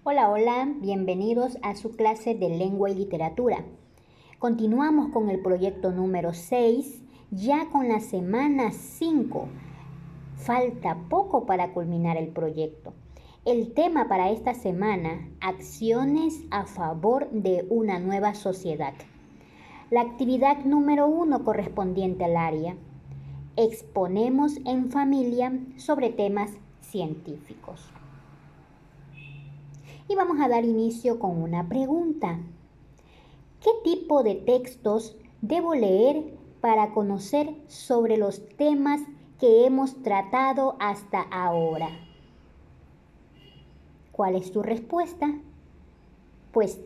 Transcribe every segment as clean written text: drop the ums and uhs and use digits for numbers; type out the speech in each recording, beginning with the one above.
Hola, hola, bienvenidos a su clase de lengua y literatura. Continuamos con el proyecto número 6, ya con la semana 5. Falta poco para culminar el proyecto. El tema para esta semana, acciones a favor de una nueva sociedad. La actividad número 1 correspondiente al área. Exponemos en familia sobre temas científicos. Y vamos a dar inicio con una pregunta. ¿Qué tipo de textos debo leer para conocer sobre los temas que hemos tratado hasta ahora? ¿Cuál es tu respuesta? Pues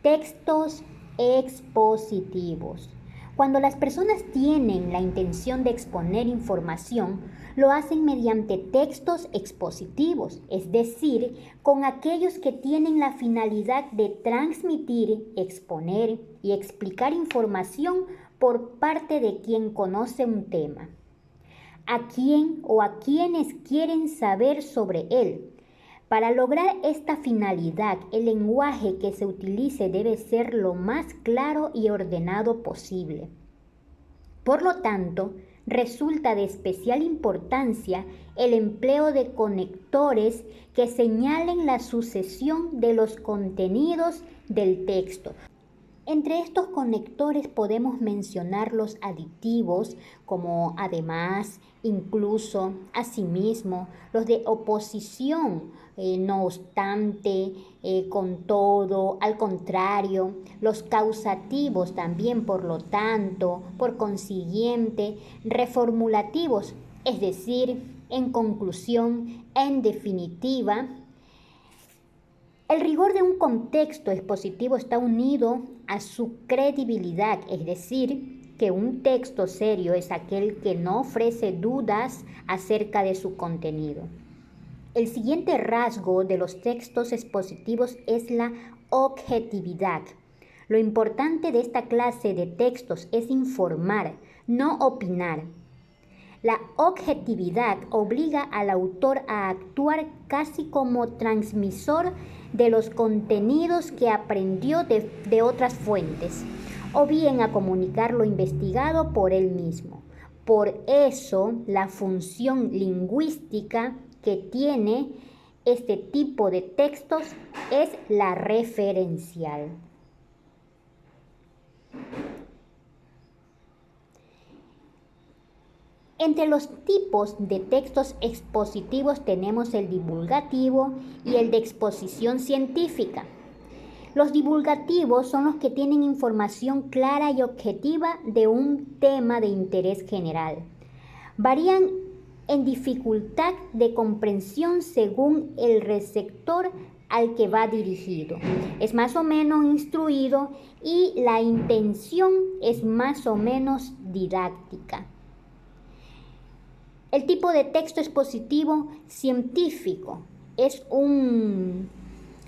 textos expositivos. Cuando las personas tienen la intención de exponer información, lo hacen mediante textos expositivos, es decir, con aquellos que tienen la finalidad de transmitir, exponer y explicar información por parte de quien conoce un tema, a quien o a quienes quieren saber sobre él. Para lograr esta finalidad, el lenguaje que se utilice debe ser lo más claro y ordenado posible. Por lo tanto, resulta de especial importancia el empleo de conectores que señalen la sucesión de los contenidos del texto. Entre estos conectores podemos mencionar los aditivos como además, incluso, asimismo, los de oposición, no obstante, con todo, al contrario, los causativos también, por lo tanto, por consiguiente, reformulativos, es decir, en conclusión, en definitiva. El rigor de un contexto expositivo está unido a su credibilidad, es decir, que un texto serio es aquel que no ofrece dudas acerca de su contenido. El siguiente rasgo de los textos expositivos es la objetividad. Lo importante de esta clase de textos es informar, no opinar. La objetividad obliga al autor a actuar casi como transmisor de los contenidos que aprendió de otras fuentes, o bien a comunicar lo investigado por él mismo. Por eso, la función lingüística que tiene este tipo de textos es la referencial. Entre los tipos de textos expositivos tenemos el divulgativo y el de exposición científica. Los divulgativos son los que tienen información clara y objetiva de un tema de interés general. Varían en dificultad de comprensión según el receptor al que va dirigido. Es más o menos instruido y la intención es más o menos didáctica. El tipo de texto expositivo científico es un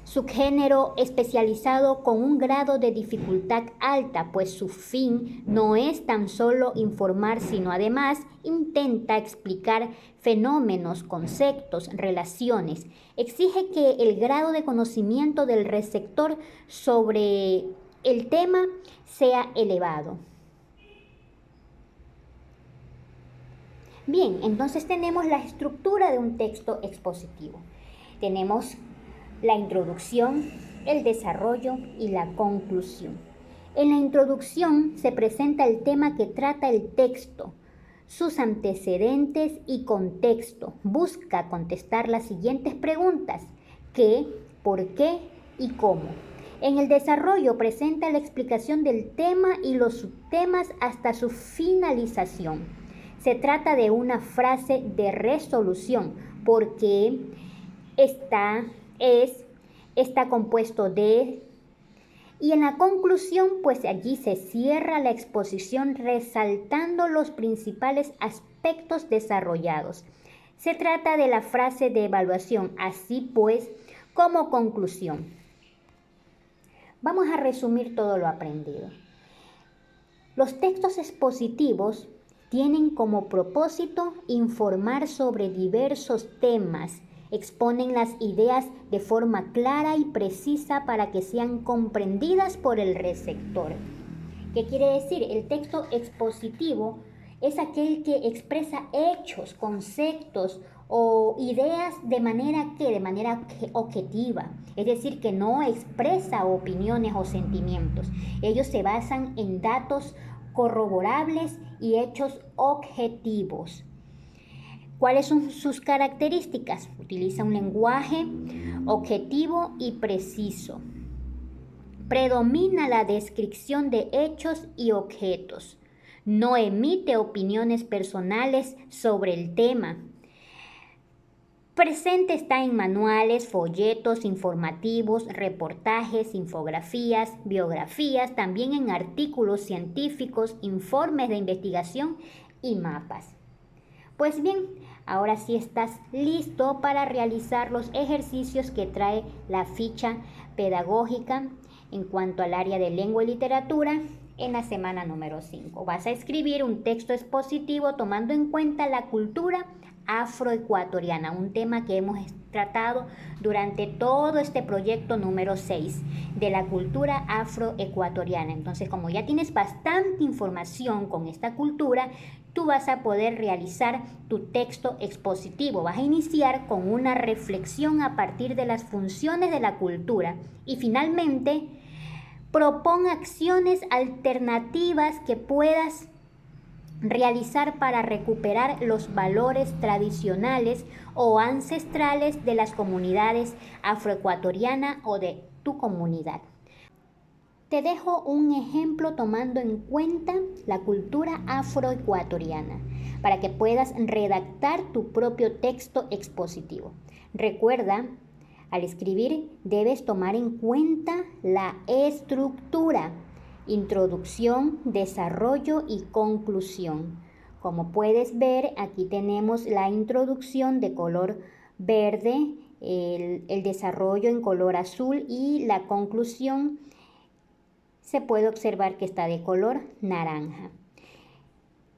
subgénero especializado con un grado de dificultad alta, pues su fin no es tan solo informar, sino además intenta explicar fenómenos, conceptos, relaciones. Exige que el grado de conocimiento del receptor sobre el tema sea elevado. Bien, entonces tenemos la estructura de un texto expositivo. Tenemos la introducción, el desarrollo y la conclusión. En la introducción se presenta el tema que trata el texto, sus antecedentes y contexto. Busca contestar las siguientes preguntas: ¿qué?, ¿por qué? Y ¿cómo? En el desarrollo presenta la explicación del tema y los subtemas hasta su finalización. Se trata de una frase de resolución porque está compuesto de, y en la conclusión pues allí se cierra la exposición resaltando los principales aspectos desarrollados. Se trata de la frase de evaluación, así pues, como conclusión. Vamos a resumir todo lo aprendido. Los textos expositivos tienen como propósito informar sobre diversos temas Exponen las ideas de forma clara y precisa para que sean comprendidas por el receptor. ¿Qué quiere decir? El texto expositivo es aquel que expresa hechos, conceptos o ideas de manera objetiva, es decir, que no expresa opiniones o sentimientos. Ellos se basan en datos corroborables y hechos objetivos. ¿Cuáles son sus características? Utiliza un lenguaje objetivo y preciso. Predomina la descripción de hechos y objetos. No emite opiniones personales sobre el tema. Presente está en manuales, folletos informativos, reportajes, infografías, biografías, también en artículos científicos, informes de investigación y mapas. Pues bien, ahora sí estás listo para realizar los ejercicios que trae la ficha pedagógica en cuanto al área de lengua y literatura en la semana número 5. Vas a escribir un texto expositivo tomando en cuenta la cultura afroecuatoriana, un tema que hemos tratado durante todo este proyecto número 6 de la cultura afroecuatoriana. Entonces, como ya tienes bastante información con esta cultura, tú vas a poder realizar tu texto expositivo. Vas a iniciar con una reflexión a partir de las funciones de la cultura y finalmente propon acciones alternativas que puedas realizar para recuperar los valores tradicionales o ancestrales de las comunidades afroecuatorianas o de tu comunidad. Te dejo un ejemplo tomando en cuenta la cultura afroecuatoriana para que puedas redactar tu propio texto expositivo. Recuerda, al escribir debes tomar en cuenta la estructura: introducción, desarrollo y conclusión. Como puedes ver, aquí tenemos la introducción de color verde, el desarrollo en color azul y la conclusión se puede observar que está de color naranja.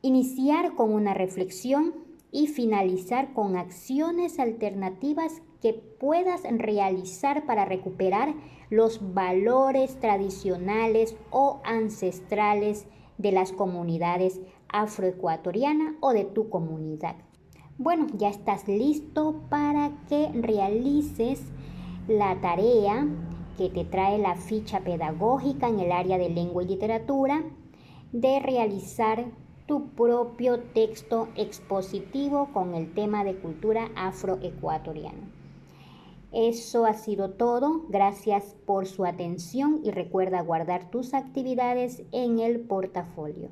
Iniciar con una reflexión y finalizar con acciones alternativas que puedas realizar para recuperar los valores tradicionales o ancestrales de las comunidades afroecuatorianas o de tu comunidad. Bueno, ya estás listo para que realices la tarea que te trae la ficha pedagógica en el área de lengua y literatura de realizar tu propio texto expositivo con el tema de cultura afroecuatoriana. Eso ha sido todo. Gracias por su atención y recuerda guardar tus actividades en el portafolio.